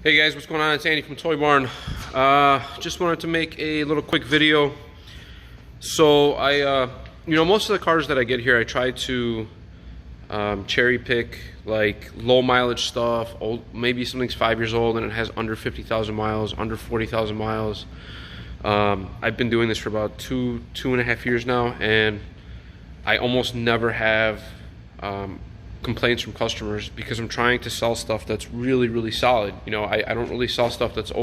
Hey guys, what's going on? It's Andy from Toy Barn. Just wanted to make a little quick video. So I, most of the cars that I get here, I try to cherry pick like low mileage stuff. Maybe something's 5 years old and it has under 50,000 miles, under 40,000 miles. I've been doing this for about two and a half years now, and I almost never have complaints from customers because I'm trying to sell stuff that's really solid. I don't really sell stuff that's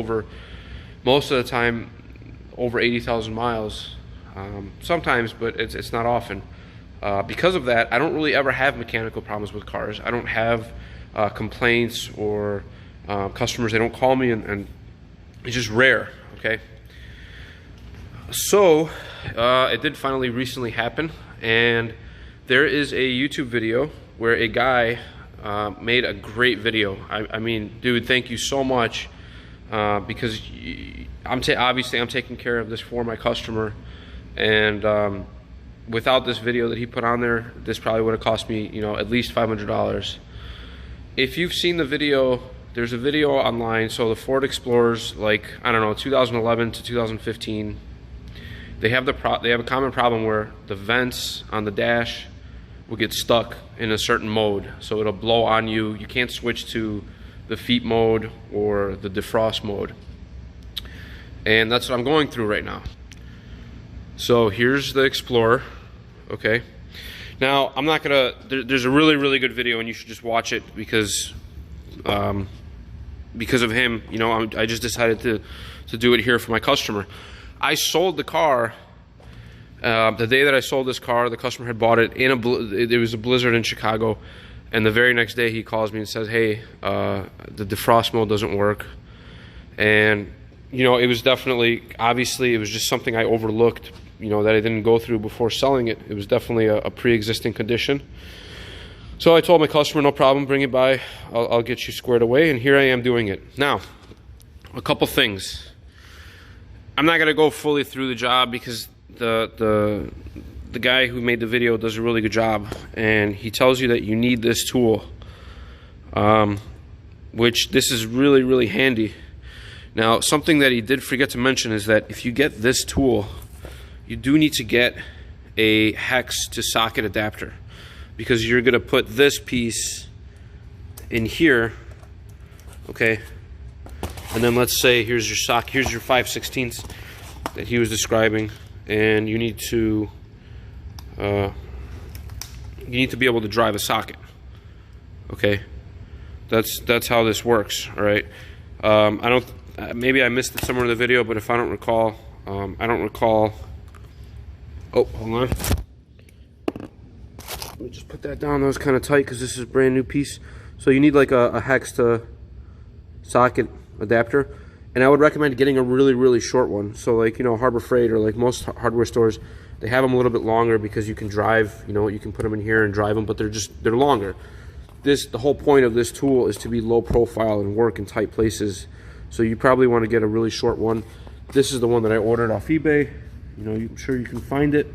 most of the time over 80,000 miles. Sometimes, but it's not often. Because of that, I don't really ever have mechanical problems with cars. I don't have complaints or customers. They don't call me, and it's just rare. Okay. So it did finally recently happen, and there is a YouTube video where a guy made a great video. I mean, dude, thank you so much, because obviously I'm taking care of this for my customer, and without this video that he put on there, this probably would have cost me, at least $500. If you've seen the video, there's a video online. So the Ford Explorers, like, I don't know, 2011 to 2015, they have a common problem where the vents on the dash will get stuck in a certain mode, so it'll blow on you. You can't switch to the feet mode or the defrost mode, and that's what I'm going through right now. So here's the Explorer. Okay, now I'm not gonna, there's a really good video, and you should just watch it because of him. I just decided to do it here for my customer. I sold the car the day that I sold this car. The customer had bought it it was a blizzard in Chicago, and the very next day he calls me and says, hey, the defrost mode doesn't work. And it was definitely, obviously it was just something I overlooked, that I didn't go through before selling it. It was definitely a pre-existing condition. So I told my customer, no problem, bring it by, I'll get you squared away, and here I am doing it. Now, a couple things. I'm not gonna go fully through the job because the guy who made the video does a really good job, and he tells you that you need this tool, which this is really handy. Now, something that he did forget to mention is that if you get this tool, you do need to get a hex to socket adapter, because you're gonna put this piece in here, okay? And then let's say here's your socket, here's your 5/16 that he was describing, and you need to be able to drive a socket. Okay, that's how this works. All right. Maybe I missed it somewhere in the video, but if I don't recall, Oh, hold on. Let me just put that down. That was kind of tight because this is a brand new piece. So you need like a hex to socket adapter, and I would recommend getting a really short one. So like, Harbor Freight or like most hardware stores, they have them a little bit longer because you can drive, you can put them in here and drive them, but they're longer. The whole point of this tool is to be low profile and work in tight places. So you probably want to get a really short one. This is the one that I ordered off eBay. I'm sure you can find it.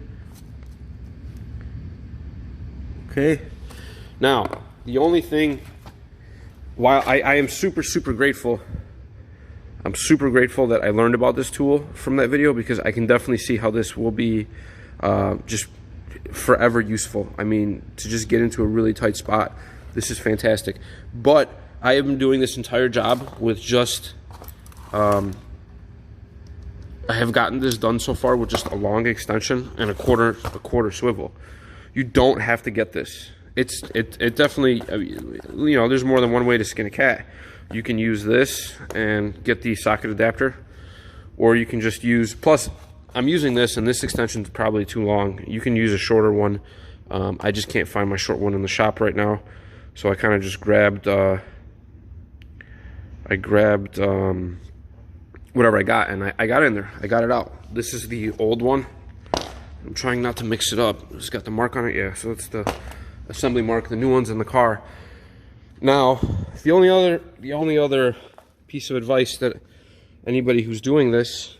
Okay. Now, the only thing, while I am super grateful, I'm super grateful that I learned about this tool from that video, because I can definitely see how this will be just forever useful. I mean, to just get into a really tight spot, this is fantastic. But I have been doing this entire job with just I have gotten this done so far with just a long extension and a quarter swivel. You don't have to get this. It definitely, there's more than one way to skin a cat. You can use this and get the socket adapter, or you can just use, plus I'm using this, and this extension is probably too long. You can use a shorter one. I just can't find my short one in the shop right now, so I kind of just grabbed whatever I got, and I got in there. I got it out. This is the old one. I'm trying not to mix it up. It's got the mark on it. Yeah, so it's the assembly mark. The new one's in the car. Now, the only other piece of advice that anybody who's doing this,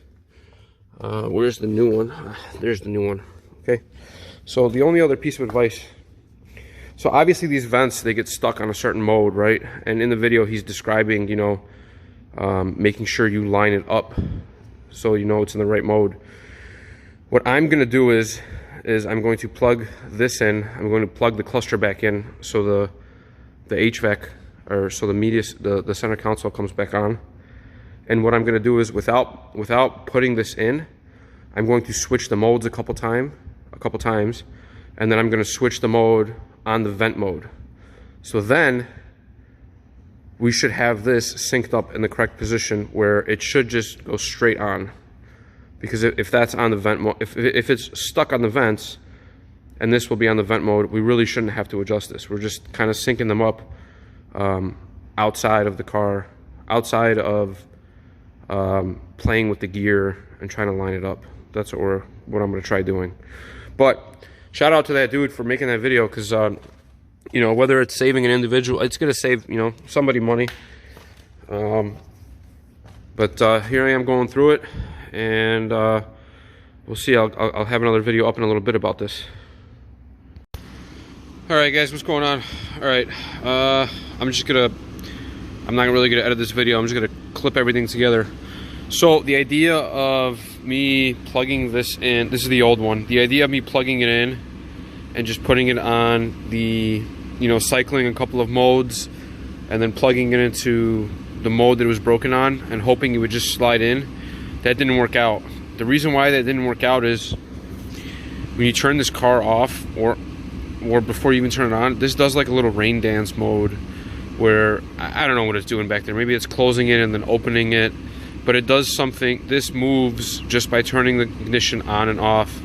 where's the new one? There's the new one. Okay, so the only other piece of advice, so obviously these vents, they get stuck on a certain mode, right? And in the video he's describing, making sure you line it up so you know it's in the right mode. What I'm going to do is I'm going to plug this in. I'm going to plug the cluster back in so the HVAC, or so the center console comes back on. And what I'm going to do is, without putting this in, I'm going to switch the modes a couple times, and then I'm going to switch the mode on the vent mode. So then we should have this synced up in the correct position where it should just go straight on. Because if that's on the vent mode, if it's stuck on the vents, and this will be on the vent mode, we really shouldn't have to adjust this. We're just kind of syncing them up outside of the car, outside of playing with the gear and trying to line it up. That's what I'm going to try doing. But shout out to that dude for making that video, because you know, whether it's saving an individual, it's going to save, you know, somebody money. But here I am going through it, and we'll see. I'll have another video up in a little bit about this. All right, guys, what's going on? All right, I'm not really gonna edit this video. I'm just gonna clip everything together. So the idea of me plugging this in, this is the old one. The idea of me plugging it in and just putting it on the, you know, cycling a couple of modes and then plugging it into the mode that it was broken on and hoping it would just slide in, that didn't work out. The reason why that didn't work out is when you turn this car off, or before you even turn it on, this does like a little rain dance mode where I don't know what it's doing back there. Maybe it's closing it and then opening it, but it does something. This moves just by turning the ignition on and off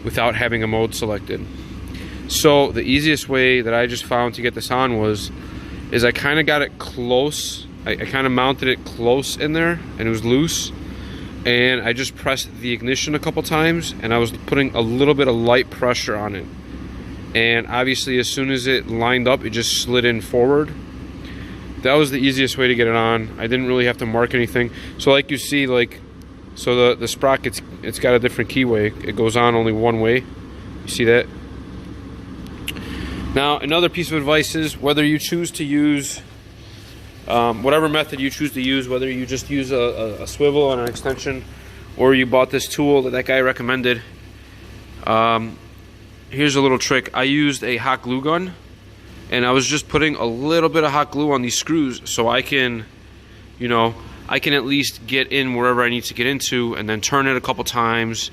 without having a mode selected. So the easiest way that I just found to get this on is I kind of got it close. I kind of mounted it close in there, and it was loose, and I just pressed the ignition a couple times, and I was putting a little bit of light pressure on it, and obviously as soon as it lined up, it just slid in forward. That was the easiest way to get it on. I didn't really have to mark anything. So like you see, like, so the sprocket, it's got a different keyway. It goes on only one way. You see that? Now, another piece of advice is, whether you choose to use whatever method you choose to use, whether you just use a swivel and an extension, or you bought this tool that guy recommended, here's a little trick. I used a hot glue gun, and I was just putting a little bit of hot glue on these screws so I can, you know, I can at least get in wherever I need to get into, and then turn it a couple times,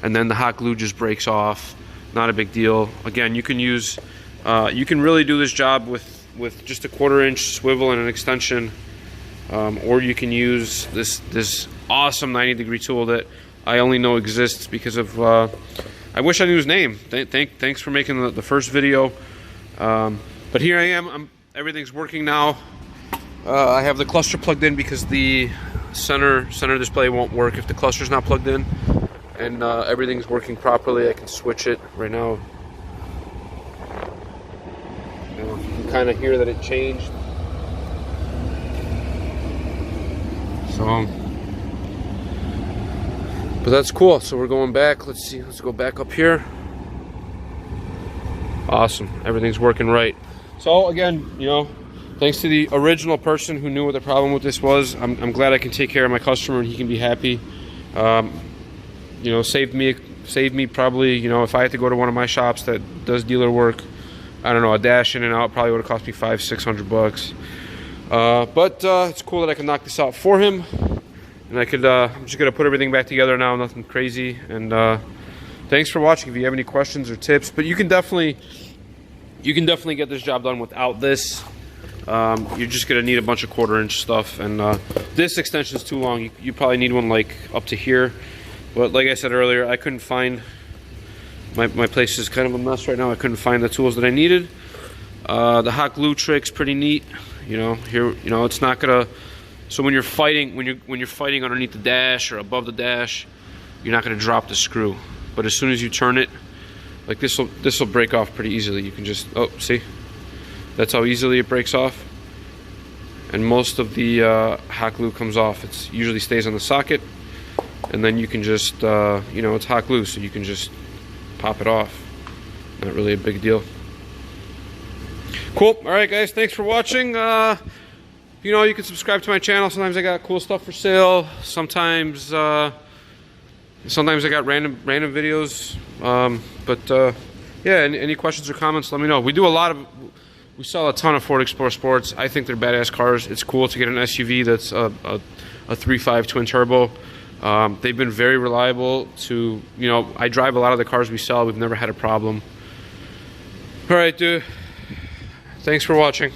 and then the hot glue just breaks off. Not a big deal. Again, you can use, you can really do this job with just a 1/4-inch swivel and an extension, or you can use this awesome 90-degree tool that I only know exists because of, I wish I knew his name. Thanks for making the first video. But here I am. Everything's working now. I have the cluster plugged in because the center display won't work if the cluster's not plugged in, and everything's working properly. I can switch it right now. You can kind of hear that it changed. So, but that's cool. So we're going back. Let's see. Let's go back up here. Awesome. Everything's working right. So again, you know, thanks to the original person who knew what the problem with this was. I'm glad I can take care of my customer and he can be happy. You know, saved me probably, you know, if I had to go to one of my shops that does dealer work, I don't know, a dash in and out probably would have cost me $500-600 bucks. But it's cool that I can knock this out for him, and I could. I'm just gonna put everything back together now. Nothing crazy. And thanks for watching. If you have any questions or tips, but you can definitely get this job done without this. You're just gonna need a bunch of 1/4-inch stuff, and this extension is too long. You probably need one like up to here. But like I said earlier, I couldn't find. My place is kind of a mess right now. I couldn't find the tools that I needed. The hot glue trick's pretty neat. You know, here, you know, it's not gonna. So when you're fighting, when you're fighting underneath the dash or above the dash, you're not gonna drop the screw. But as soon as you turn it, like this will break off pretty easily. You can just, oh, see, that's how easily it breaks off. And most of the hot glue comes off. It usually stays on the socket, and then you can just, you know, it's hot glue, so you can just pop it off. Not really a big deal. Cool. All right, guys. Thanks for watching. If you know, you can subscribe to my channel. Sometimes I got cool stuff for sale. Sometimes I got random videos. Yeah, any questions or comments, let me know. We sell a ton of Ford Explorer Sports. I think they're badass cars. It's cool to get an SUV that's a 3.5 twin turbo. They've been very reliable to, you know, I drive a lot of the cars we sell. We've never had a problem. All right, dude. Thanks for watching.